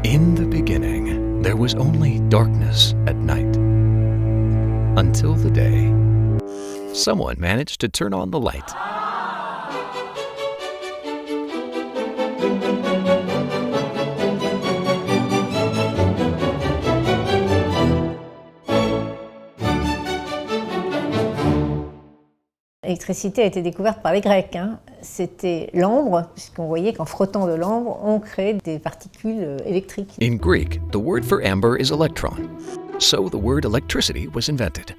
In the beginning, there was only darkness at night. Until the day someone managed to turn on the light. L'électricité a été découverte par les Grecs. C'était l'ambre, puisqu'on voyait qu'en frottant de l'ambre, on crée des particules électriques. In Greek, the word for amber is electron. So the word electricity was invented.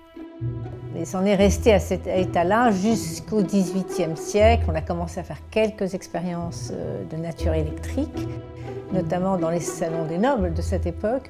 Et c'en est resté à cet état-là jusqu'au XVIIIe siècle. On a commencé à faire quelques expériences de nature électrique, notamment dans les salons des nobles de cette époque.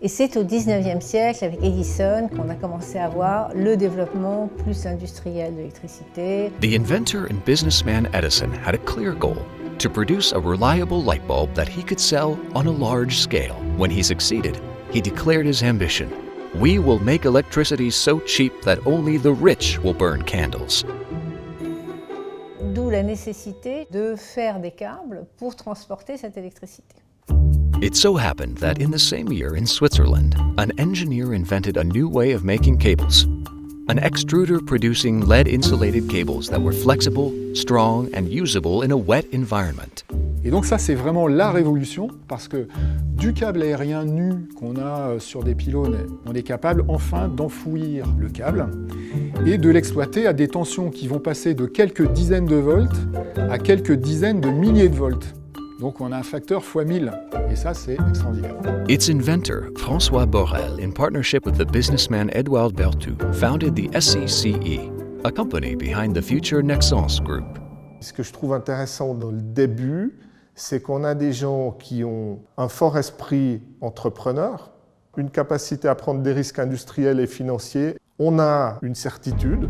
Et c'est au XIXe siècle, avec Edison, qu'on a commencé à voir le développement plus industriel de l'électricité. The inventor and businessman Edison had a clear goal: to produce a reliable light bulb that he could sell on a large scale. When he succeeded, he declared his ambition: "We will make electricity so cheap that only the rich will burn candles." D'où la nécessité de faire des câbles pour transporter cette électricité. It so happened that in the same year in Switzerland, an engineer invented a new way of making cables. An extruder producing lead-insulated cables that were flexible, strong, and usable in a wet environment. Et donc ça, c'est vraiment la révolution, parce que du câble aérien nu qu'on a sur des pylônes, on est capable enfin d'enfouir le câble et de l'exploiter à des tensions qui vont passer de quelques dizaines de volts à quelques dizaines de milliers de volts. Donc on a un facteur fois 1000, et ça c'est extraordinaire. Its inventor, François Borel, in partnership with the businessman Edouard Berthoud, founded the SCCE, a company behind the future Nexans Group. Ce que je trouve intéressant dans le début, c'est qu'on a des gens qui ont un fort esprit entrepreneur, une capacité à prendre des risques industriels et financiers. On a une certitude.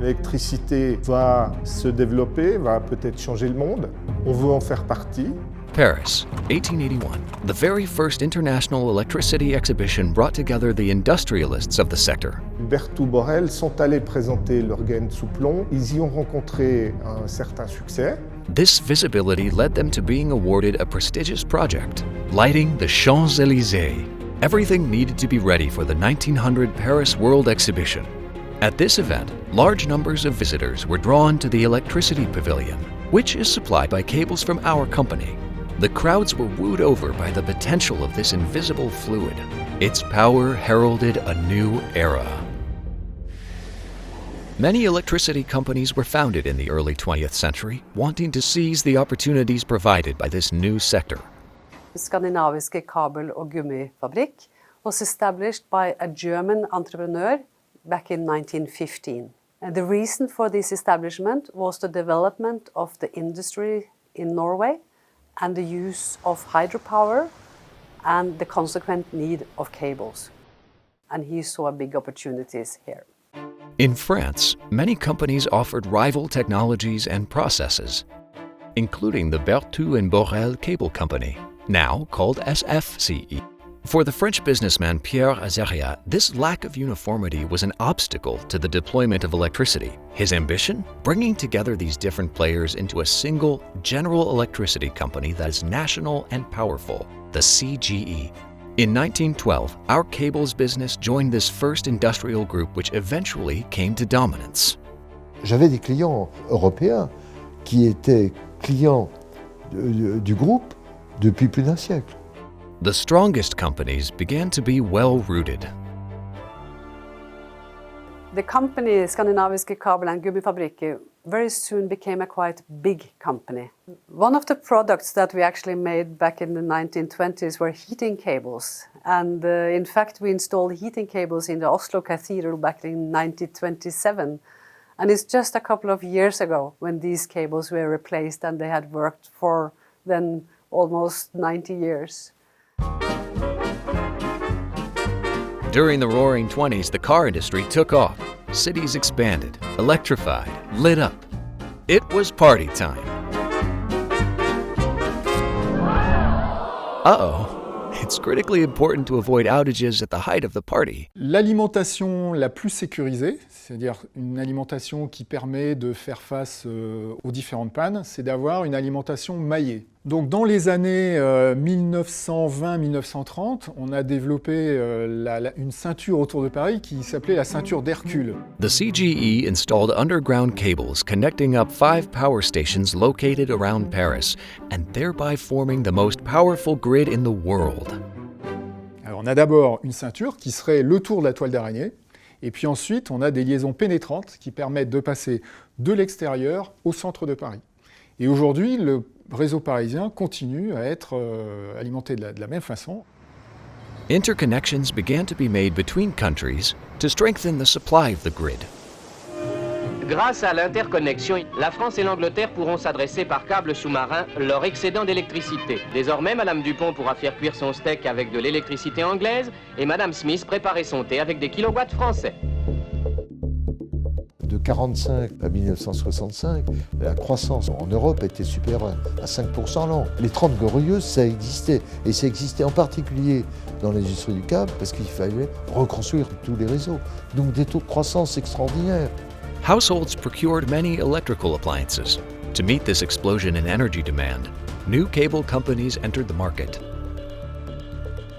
L'électricité va se développer, va peut-être changer le monde. On veut en faire partie. Paris, 1881. The very first international electricity exhibition brought together the industrialists of the sector. Berthoud Borel sont allés présenter leur gaine sous plomb. Ils y ont rencontré un certain succès. This visibility led them to being awarded a prestigious project, lighting the Champs-Élysées. Everything needed to be ready for the 1900 Paris World Exhibition. At this event, large numbers of visitors were drawn to the Electricity Pavilion, which is supplied by cables from our company. The crowds were wooed over by the potential of this invisible fluid. Its power heralded a new era. Many electricity companies were founded in the early 20th century, wanting to seize the opportunities provided by this new sector. Skandinaviske Kabel- og Gummifabrikk was established by a German entrepreneur back in 1915. And the reason for this establishment was the development of the industry in Norway and the use of hydropower and the consequent need of cables. And he saw big opportunities here. In France, many companies offered rival technologies and processes, including the Berthoud and Borel Cable Company, now called SFCE. For the French businessman Pierre Azeria, this lack of uniformity was an obstacle to the deployment of electricity. His ambition? Bringing together these different players into a single general electricity company that is national and powerful, the CGE. In 1912, our cables business joined this first industrial group which eventually came to dominance. J'avais des clients européens qui étaient clients du groupe depuis plus d'un siècle. The strongest companies began to be well-rooted. The company Skandinaviske Kabel- og Gummifabrikk very soon became a quite big company. One of the products that we actually made back in the 1920s were heating cables. And in fact, we installed heating cables in the Oslo Cathedral back in 1927. And it's just a couple of years ago when these cables were replaced and they had worked for then almost 90 years. During the Roaring '20s, the car industry took off. Cities expanded, electrified, lit up. It was party time. Uh-oh, it's critically important to avoid outages at the height of the party. L'alimentation la plus sécurisée, c'est-à-dire une alimentation qui permet de faire face aux différentes pannes, c'est d'avoir une alimentation maillée. Donc dans les années 1920-1930, on a développé une ceinture autour de Paris qui s'appelait la ceinture d'Hercule. The CGE installed underground cables connecting up 5 power stations located around Paris, and thereby forming the most powerful grid in the world. Alors on a d'abord une ceinture qui serait le tour de la toile d'araignée, et puis ensuite on a des liaisons pénétrantes qui permettent de passer de l'extérieur au centre de Paris. Et aujourd'hui, le réseau parisien continue à être alimenté de la même façon. Interconnections began to be made between countries to strengthen the supply of the grid. Grâce à l'interconnexion, la France et l'Angleterre pourront s'adresser par câble sous-marin leur excédent d'électricité. Désormais, Madame Dupont pourra faire cuire son steak avec de l'électricité anglaise et Madame Smith préparer son thé avec des kilowatts français. De 1945 à 1965, la croissance en Europe était supérieure à 5% l'an. Les 30 glorieuses, ça existait. Et ça existait en particulier dans l'industrie du câble parce qu'il fallait reconstruire tous les réseaux. Donc des taux de croissance extraordinaires. Households procured many electrical appliances. To meet this explosion in energy demand, new cable companies entered the market.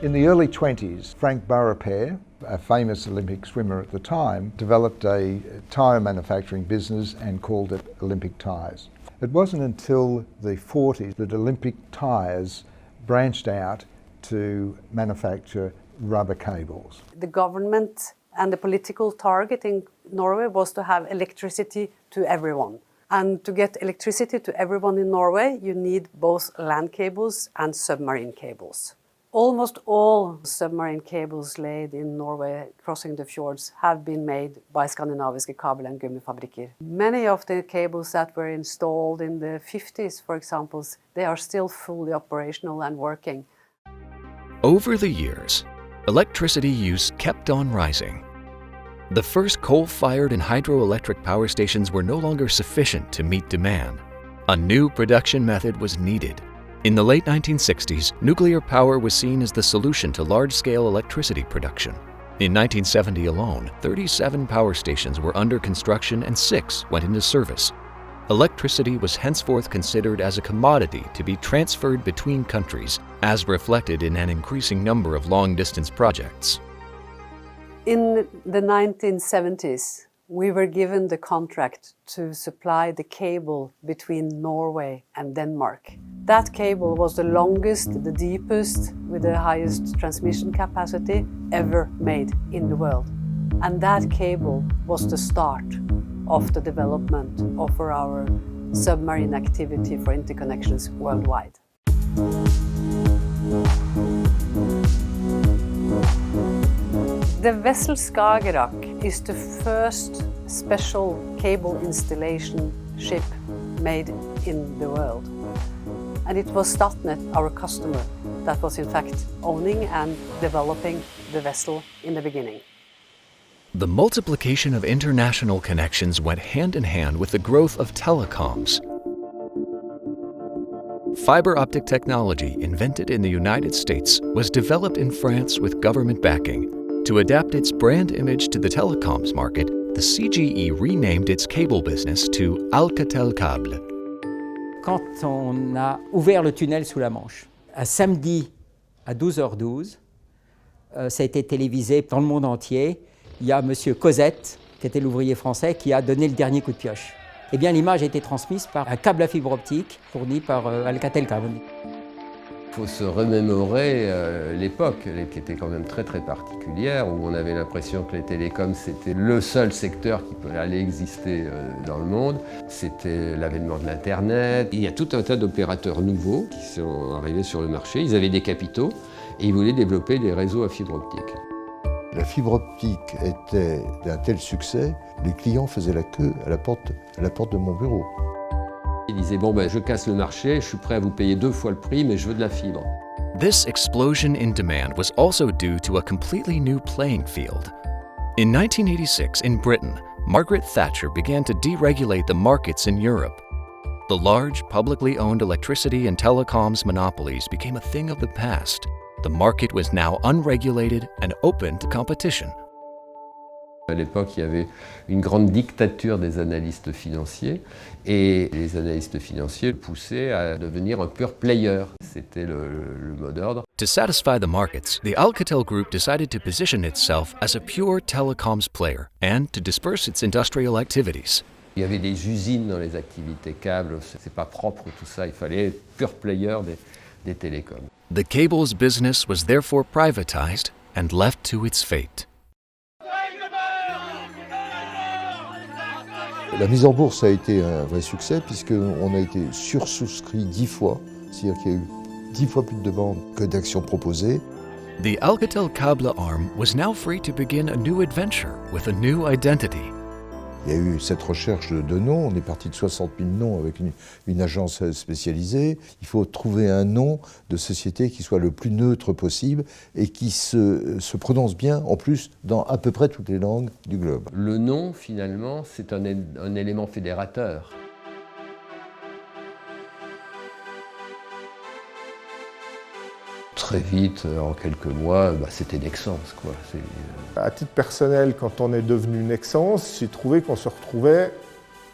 In the early 20s, Frank Beaurepaire, a famous Olympic swimmer at the time, developed a tyre manufacturing business and called it Olympic Tyres. It wasn't until the 40s that Olympic Tyres branched out to manufacture rubber cables. The government and the political target in Norway was to have electricity to everyone. And to get electricity to everyone in Norway, you need both land cables and submarine cables. Almost all submarine cables laid in Norway crossing the fjords have been made by Skandinaviske Kabel- and Gummifabrikker. Many of the cables that were installed in the 50s, for example, they are still fully operational and working. Over the years, electricity use kept on rising. The first coal-fired and hydroelectric power stations were no longer sufficient to meet demand. A new production method was needed. In the late 1960s, nuclear power was seen as the solution to large-scale electricity production. In 1970 alone, 37 power stations were under construction and 6 went into service. Electricity was henceforth considered as a commodity to be transferred between countries, as reflected in an increasing number of long-distance projects. In the 1970s, we were given the contract to supply the cable between Norway and Denmark. That cable was the longest, the deepest, with the highest transmission capacity ever made in the world. And that cable was the start of the development of our submarine activity for interconnections worldwide. The vessel Skagerrak is the first special cable installation ship made in the world. And it was Statnett, our customer, that was in fact owning and developing the vessel in the beginning. The multiplication of international connections went hand in hand with the growth of telecoms. Fiber optic technology, invented in the United States, was developed in France with government backing. To adapt its brand image to the telecoms market, the CGE renamed its cable business to Alcatel Câble. Quand on a ouvert le tunnel sous la Manche, un samedi à 12h12, ça a été télévisé dans le monde entier. Il y a M. Cosette, qui était l'ouvrier français, qui a donné le dernier coup de pioche. Eh bien, l'image a été transmise par un câble à fibre optique fourni par Alcatel Câble. Il faut se remémorer l'époque, qui était quand même très particulière, où on avait l'impression que les télécoms c'était le seul secteur qui allait exister dans le monde. C'était l'avènement de l'Internet. Il y a tout un tas d'opérateurs nouveaux qui sont arrivés sur le marché. Ils avaient des capitaux et ils voulaient développer des réseaux à fibre optique. La fibre optique était d'un tel succès, les clients faisaient la queue à la porte de mon bureau. Il disait, bon je casse le marché, je suis prêt à vous payer 2 fois le prix, mais je veux de la fibre. This explosion in demand was also due to a completely new playing field. In 1986, in Britain, Margaret Thatcher began to deregulate the markets in Europe. The large, publicly owned electricity and telecoms monopolies became a thing of the past. The market was now unregulated and open to competition. À l'époque, il y avait une grande dictature des analystes financiers et les analystes financiers poussaient à devenir un pure player. C'était le mot d'ordre. To satisfy the markets, the Alcatel Group decided to position itself as a pure telecoms player and to disperse its industrial activities. Il y avait des usines dans les activités câbles, c'est pas propre tout ça, il fallait être pure player des télécoms. The cables business was therefore privatized and left to its fate. La mise en bourse a été un vrai succès puisqu'on a été sursouscrit 10 fois, c'est-à-dire qu'il y a eu 10 fois plus de demandes que d'actions proposées. The Alcatel Cable arm was now free to begin a new adventure with a new identity. Il y a eu cette recherche de noms, on est parti de 60 000 noms avec une agence spécialisée. Il faut trouver un nom de société qui soit le plus neutre possible et qui se prononce bien, en plus, dans à peu près toutes les langues du globe. Le nom, finalement, c'est un élément fédérateur. Très vite, en quelques mois, c'était Nexans, quoi. À titre personnel, quand on est devenu Nexans, j'ai trouvé qu'on se retrouvait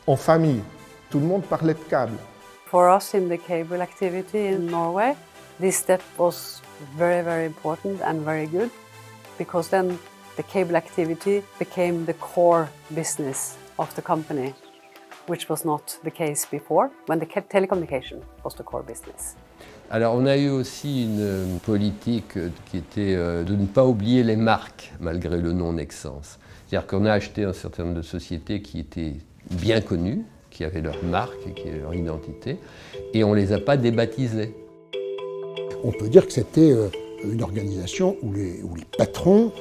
en famille. Tout le monde parlait de câbles. For us in the cable activity in Norway, this step was very, very important and very good because then the cable activity became the core business of the company, which was not the case before, when the telecommunication was the core business. Alors on a eu aussi une politique qui était de ne pas oublier les marques malgré le nom Nexans. C'est-à-dire qu'on a acheté un certain nombre de sociétés qui étaient bien connues, qui avaient leur marque et qui avaient leur identité, et on ne les a pas débaptisées. On peut dire que c'était une organisation où les patrons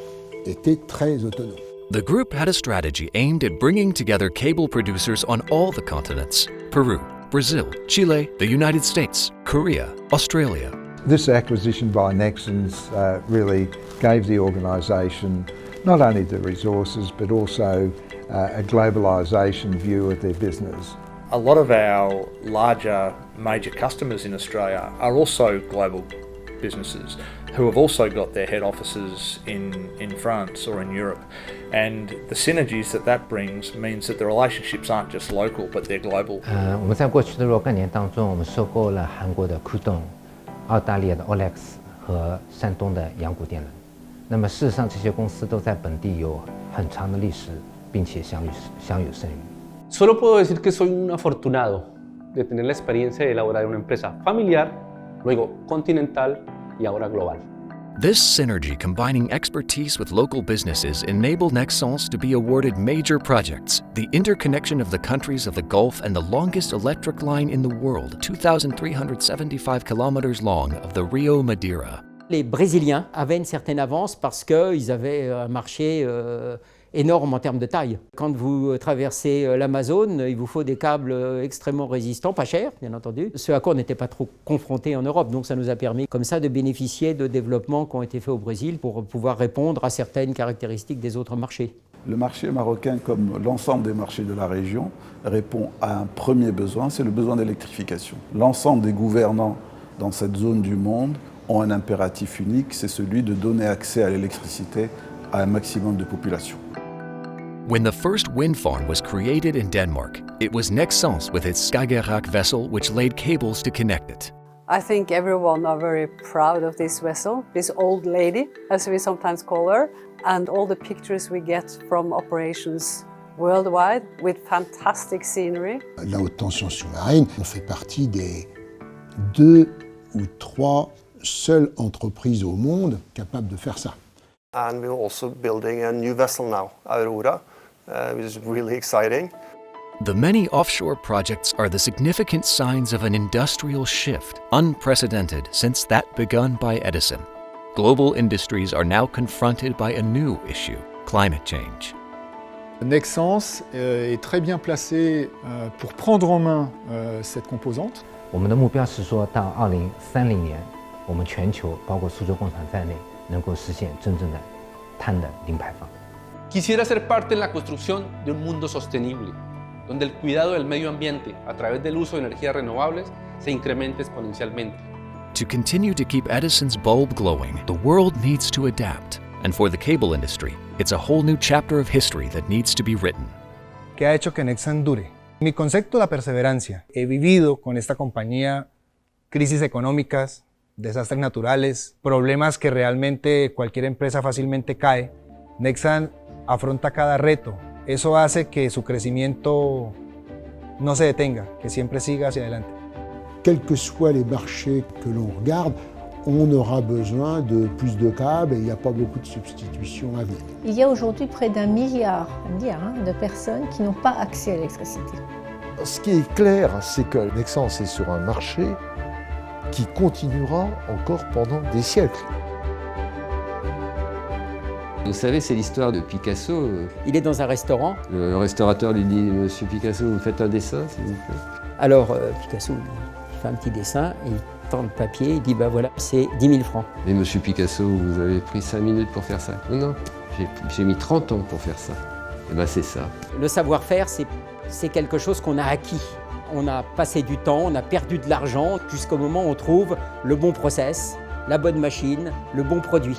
étaient très autonomes. The group had a strategy aimed at bringing together cable producers on all the continents: Peru, Brazil, Chile, the United States, Korea, Australia. This acquisition by Nexans really gave the organisation not only the resources but also a globalisation view of their business. A lot of our larger major customers in Australia are also global businesses who have also got their head offices in France or in Europe. And the synergies that brings means that the relationships aren't just local, but they're global. 我们在过去的若干年当中，我们收购了韩国的 Kudong、澳大利亚的 Olex 和山东的阳谷电能。那么事实上，这些公司都在本地有很长的历史，并且享有盛誉。Solo puedo decir que soy un afortunado de tener la experiencia de elaborar una empresa familiar, luego continental y ahora global. This synergy combining expertise with local businesses enabled Nexans to be awarded major projects, the interconnection of the countries of the Gulf and the longest electric line in the world, 2,375 kilometers long, of the Rio Madeira. Les Brésiliens avaient une certaine avance parce qu'ils avaient un marché énorme en termes de taille. Quand vous traversez l'Amazone, il vous faut des câbles extrêmement résistants, pas chers bien entendu, ce à quoi on n'était pas trop confronté en Europe. Donc ça nous a permis comme ça de bénéficier de développements qui ont été faits au Brésil pour pouvoir répondre à certaines caractéristiques des autres marchés. Le marché marocain, comme l'ensemble des marchés de la région, répond à un premier besoin, c'est le besoin d'électrification. L'ensemble des gouvernants dans cette zone du monde ont un impératif unique, c'est celui de donner accès à l'électricité à un maximum de population. When the first wind farm was created in Denmark, it was Nexans with its Skagerrak vessel which laid cables to connect it. I think everyone are very proud of this vessel, this old lady, as we sometimes call her, and all the pictures we get from operations worldwide with fantastic scenery. La haute tension sous-marine, on fait partie des 2 ou 3 seules entreprises au monde capables de faire ça. And we're also building a new vessel now, Aurora, which is really exciting. The many offshore projects are the significant signs of an industrial shift, unprecedented since that begun by Edison. Global industries are now confronted by a new issue, climate change. Nexans est très bien placé pour prendre en main cette composante. 我们的目标是说到2030年，我们全球包括苏州工厂在内，能够实现真正的碳的零排放。 Quisiera ser parte en la construcción de un mundo sostenible, donde el cuidado del medio ambiente a través del uso de energías renovables se incremente exponencialmente. To continue to keep Edison's bulb glowing, the world needs to adapt. And for the cable industry, it's a whole new chapter of history that needs to be written. ¿Qué ha hecho que Nexans dure? Mi concepto de la perseverancia. He vivido con esta compañía crisis económicas, desastres naturales, problemas que realmente cualquier empresa fácilmente cae. Nexans afronta cada reto. Eso hace que su crecimiento no se detenga, que siempre siga hacia adelante. Quels que soient les marchés que l'on regarde, on aura besoin de plus de câbles et il n'y a pas beaucoup de substitutions à venir. Il y a aujourd'hui près d'1 milliard, de personnes qui n'ont pas accès à l'électricité. Ce qui est clair, c'est que Nexans est sur un marché qui continuera encore pendant des siècles. Vous savez, c'est l'histoire de Picasso. Il est dans un restaurant. Le restaurateur lui dit « Monsieur Picasso, vous me faites un dessin, s'il vous plaît ?» Alors Picasso il fait un petit dessin, il tend le papier, il dit « bah voilà, c'est 10 000 francs ». Mais Monsieur Picasso, vous avez pris 5 minutes pour faire ça. Non, j'ai mis 30 ans pour faire ça. Et ben c'est ça. Le savoir-faire, c'est quelque chose qu'on a acquis. On a passé du temps, on a perdu de l'argent, jusqu'au moment où on trouve le bon process, la bonne machine, le bon produit.